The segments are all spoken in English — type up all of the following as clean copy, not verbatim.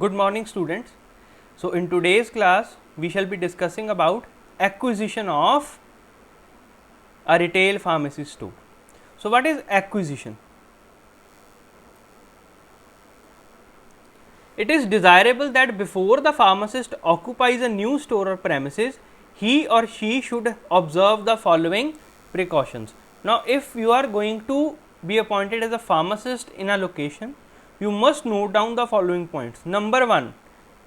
Good morning students. So in today's class we shall be discussing about acquisition of a retail pharmacy store. So what is acquisition? It is desirable that before the pharmacist occupies a new store or premises, he or she should observe the following precautions. Now if you are going to be appointed as a pharmacist in a location, you must note down the following points. Number 1,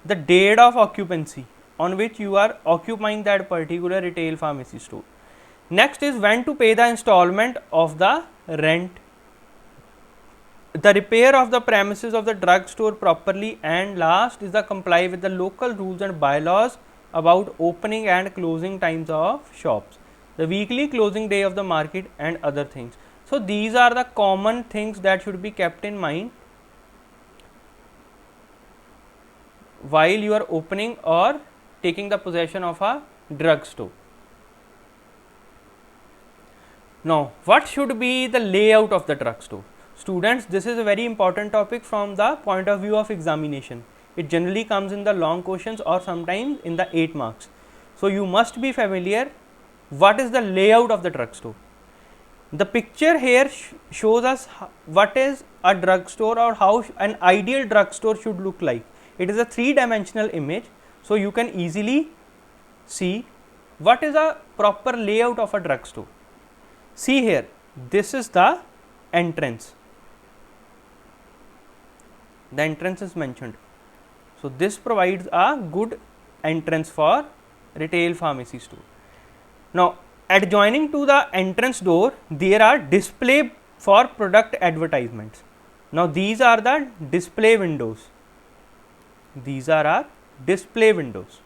the date of occupancy on which you are occupying that particular retail pharmacy store. Next is when to pay the installment of the rent, the repair of the premises of the drug store properly, and last is the comply with the local rules and bylaws about opening and closing times of shops, the weekly closing day of the market and other things. So these are the common things that should be kept in mind while you are opening or taking the possession of a drug store. Now, what should be the layout of the drug store? Students, this is a very important topic from the point of view of examination. It generally comes in the long questions or sometimes in the 8 marks. So, you must be familiar what is the layout of the drug store. The picture here shows us what is a drug store or how an ideal drug store should look like. It is a 3-dimensional image, so you can easily see what is a proper layout of a drug store. See here, this is the entrance. The entrance is mentioned. So this provides a good entrance for retail pharmacy store. Now adjoining to the entrance door, there are display for product advertisements. Now these are the display windows. These are our display windows.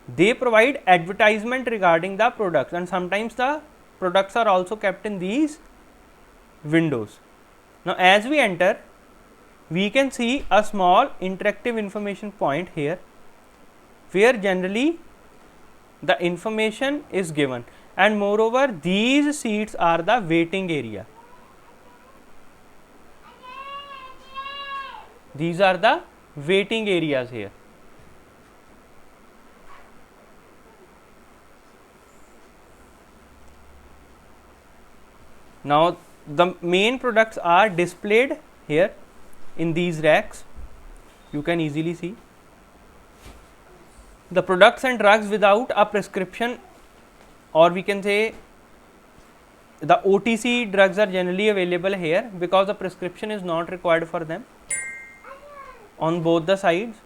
They provide advertisement regarding the products, and sometimes the products are also kept in these windows. Now as we enter, we can see a small interactive information point here, where generally the information is given, and moreover these seats are the waiting area. These are the waiting areas here. Now the main products are displayed here in these racks. You can easily see the products and drugs without a prescription, or we can say the OTC drugs are generally available here because the prescription is not required for them on both the sides.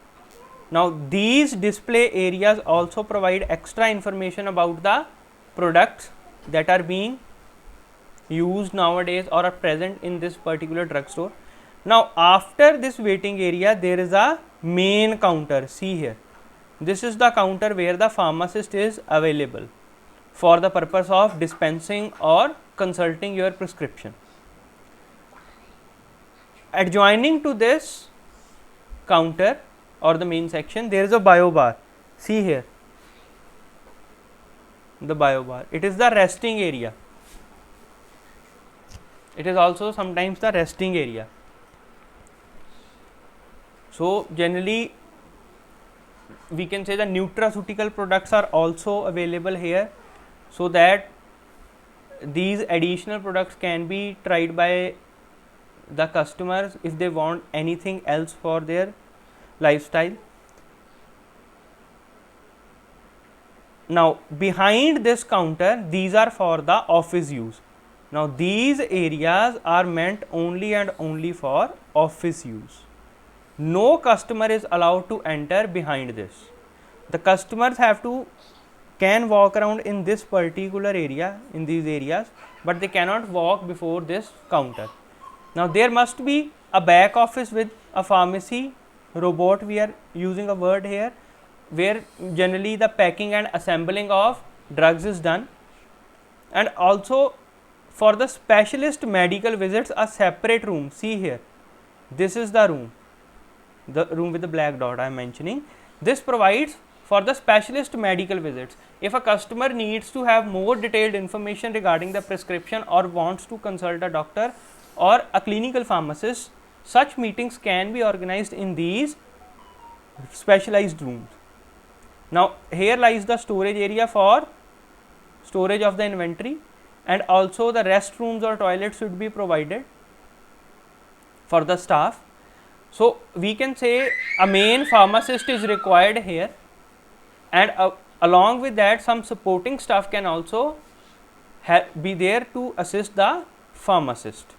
Now these display areas also provide extra information about the products that are being used nowadays or are present in this particular drugstore. Now after this waiting area, there is a main counter. See here, this is the counter where the pharmacist is available for the purpose of dispensing or consulting your prescription. Adjoining to this counter or the main section, there is a bio bar. See here, the bio bar. It is the resting area. It is also sometimes the resting area. So generally we can say the nutraceutical products are also available here, so that these additional products can be tried by the customers if they want anything else for their lifestyle. Now behind this counter, these are for the office use. Now these areas are meant only and only for office use. No customer is allowed to enter behind this. The customers can walk around in this particular area, in these areas, but they cannot walk before this counter. Now there must be a back office with a pharmacy robot, we are using a word here, where generally the packing and assembling of drugs is done, and also for the specialist medical visits a separate room. See here, this is the room with the black dot I am mentioning. This provides for the specialist medical visits. If a customer needs to have more detailed information regarding the prescription or wants to consult a doctor or a clinical pharmacist, such meetings can be organized in these specialized rooms. Now, here lies the storage area for storage of the inventory, and also the restrooms or toilets should be provided for the staff. So, we can say a main pharmacist is required here, and along with that some supporting staff can also be there to assist the pharmacist.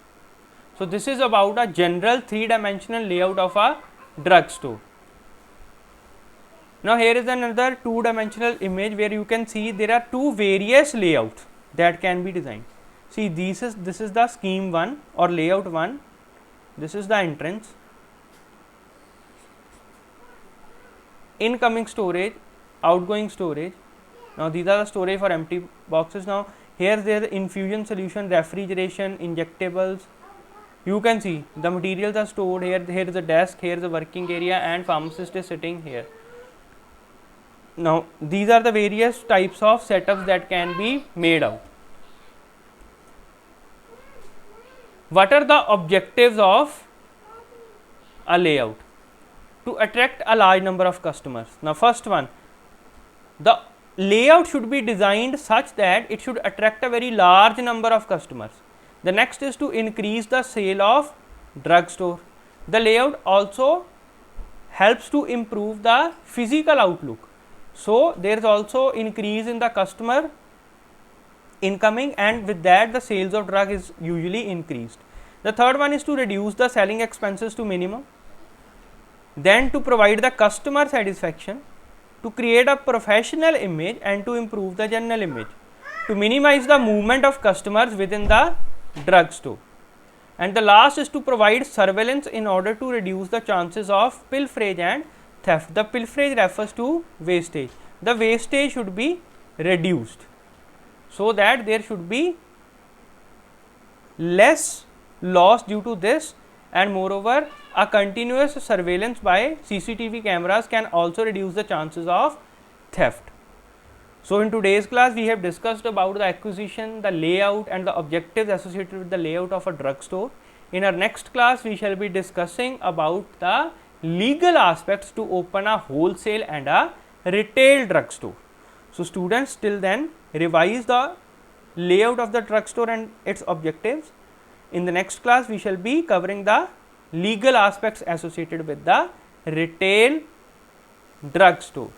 So, this is about a general 3-dimensional layout of a drugstore. Now, here is another 2-dimensional image where you can see there are two various layouts that can be designed. See, this is the scheme 1 or layout 1, this is the entrance, incoming storage, outgoing storage. Now, these are the storage for empty boxes. Now, here there is infusion solution, refrigeration, injectables. You can see the materials are stored here. Here is a desk, here is a working area, and pharmacist is sitting here. Now, these are the various types of setups that can be made out. What are the objectives of a layout? To attract a large number of customers. Now, first one, the layout should be designed such that it should attract a very large number of customers. The next is to increase the sale of drugstore. The layout also helps to improve the physical outlook. So, there is also increase in the customer incoming, and with that the sales of drug is usually increased. The third one is to reduce the selling expenses to minimum. Then to provide the customer satisfaction, to create a professional image and to improve the general image, to minimize the movement of customers within the drugstore. And the last is to provide surveillance in order to reduce the chances of pilferage and theft. The pilferage refers to wastage. The wastage should be reduced so that there should be less loss due to this, and moreover a continuous surveillance by CCTV cameras can also reduce the chances of theft. So, in today's class we have discussed about the acquisition, the layout and the objectives associated with the layout of a drugstore. In our next class we shall be discussing about the legal aspects to open a wholesale and a retail drugstore. So, students, till then revise the layout of the drugstore and its objectives. In the next class we shall be covering the legal aspects associated with the retail drugstore.